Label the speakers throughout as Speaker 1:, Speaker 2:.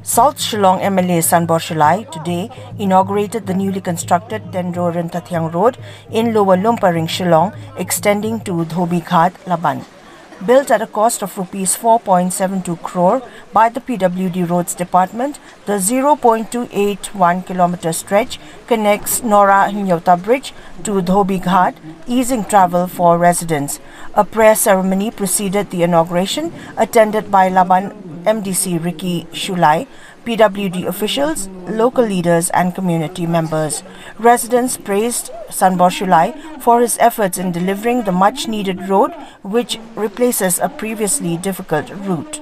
Speaker 1: South Shillong MLA Sanbor Shulai today inaugurated the newly constructed Tendro Rintathiang Road in Lower Lumparing, Shillong, extending to Dhobi Ghat, Laban. Built at a cost of Rs 4.72 crore by the PWD Roads Department, the 0.281 kilometer stretch connects Nora Nyota Bridge to Dhobi Ghat, easing travel for residents. A prayer ceremony preceded the inauguration, attended by Laban MDC Ricky Shulai, PWD officials, local leaders and community members. Residents praised Sanbor Shulai for his efforts in delivering the much-needed road which replaces a previously difficult route.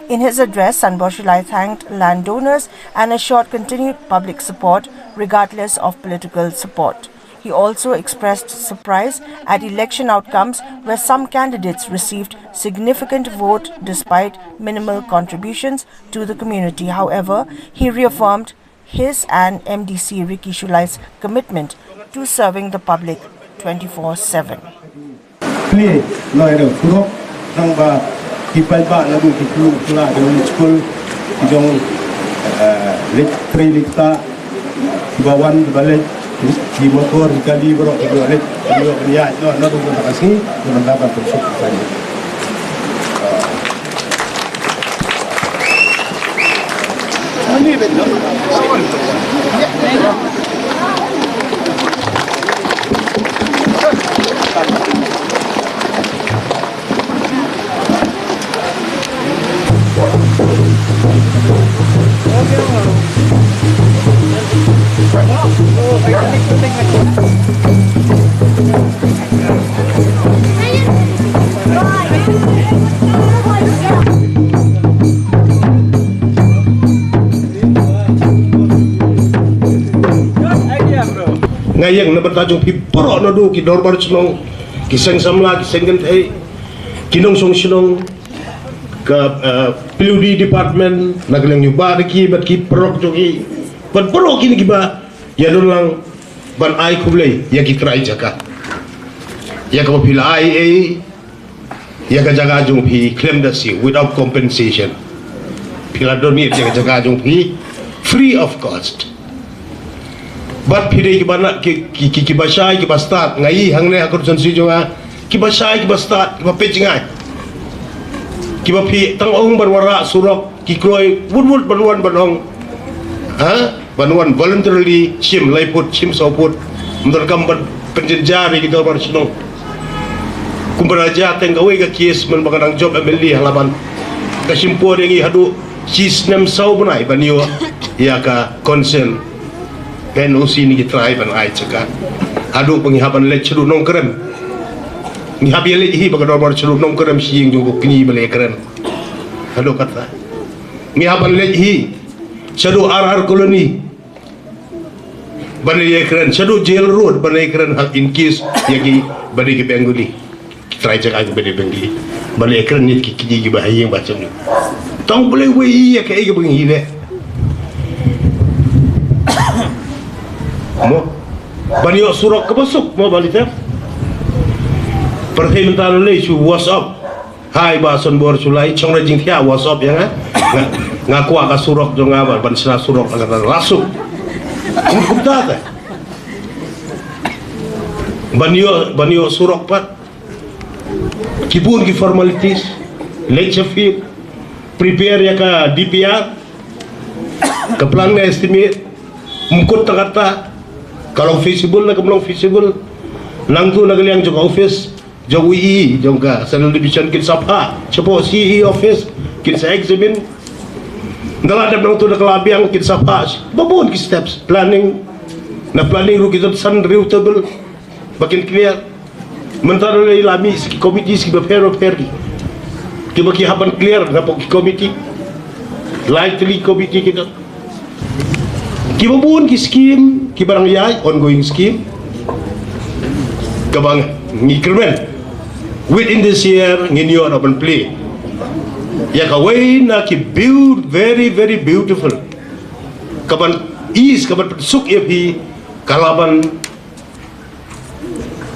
Speaker 1: In his address, Sanbor Shulai thanked landowners and assured continued public support regardless of political support. He also expressed surprise at election outcomes where some candidates received significant vote despite minimal contributions to the community. However, he reaffirmed his and MDC Ricky Shulai's commitment to serving the public 24/7.
Speaker 2: Di motor kali berok balik dia no terima kasih mendapat bersyukur. Ini betul. Ngayang na bertajung piporo na do ki dorbar sunong kiseng samla kiseng gentay kinong song sunong ke PWD department naglang nyuba ki bat ki perok jogi bat perok kini kiba ya don lang ban ai kublai ya ki trai jaka ya ka pila ai ya ka jaga jung pi claim the sea without compensation pila don ni jaga jung pi free of cost. Bat pide ki bana ki basai ki bastat ngai hangne akor sansi jonga ki basai ki bastat ki bapechingai ki bapi tang ong barwara surok ki kroi wud banwan banong banwan voluntarily chim laiput chim soput menderkam penjenjari ki dorbar sinong kumbaraja tenggawe ka kies men bagadang job MLA halaman kasimpo dengi hadu sisnem sau banai banio ya ka concern PNOC ni kitrai ban ai cakap adu penghihapan le ceru nong kerem ngihap ye le hi bagador bar ceru nong kerem siing jung kini bele kerem adu kata ngihapan le hi ceru RR koloni ban le kerem ceru jail road ban le kerem hak in case yagi bani ke benguli kitrai cakap ke bani bengi ban le kerem ni kini gi bahayang macam ni tong boleh we ya ke ge bengi le mo banyo surok kebasuk mo balita perkhidmatan le su WhatsApp hai ba Sanbor Shulai chong rajing thia WhatsApp ya ngaku ka surok jong ngabar ban sna surok agak lasuk kumta ta banyo surok pat kibun ki formalities le chafi prepare ya ka DPR ke plan estimate mukut kata kalau feasible na kamlong feasible nangku nagaliang jong office jong WE jong ka Central Division kin sapha cepo CE office kin sa examine daladap nang tu nakalabiang kin sapha babon ki steps planning ru kita san reutable bakin clear mentara le lami ski committee ski prepare ki baki hapan clear na po ki committee lightly committee kita kibabun ki scheme ki barang yai ongoing scheme kabang ngikremen within this year nginyo open play ya ka way na ki build very beautiful kaban is kaban suk epi kalaban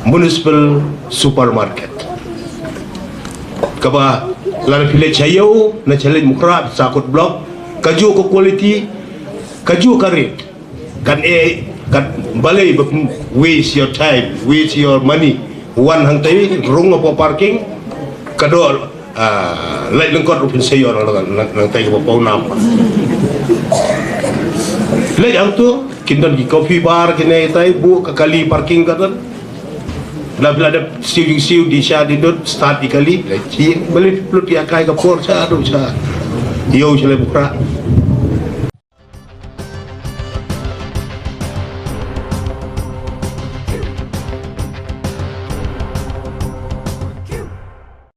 Speaker 2: municipal supermarket kaba lan village hayo na challenge mukra sakut block kaju ko quality, kaju ka rate. Kan balay waste your time, waste your money. Wan hang tayo, rung po parking, kado light lengkot upin sayo nang tayo pa paunam. Light ang to, kindan di coffee bar kinay tayo, bu kakali parking katan. Labla siu di siya di dot start ikali, balik plut ya kay kapor sa ado sa. Iyo sila bukra.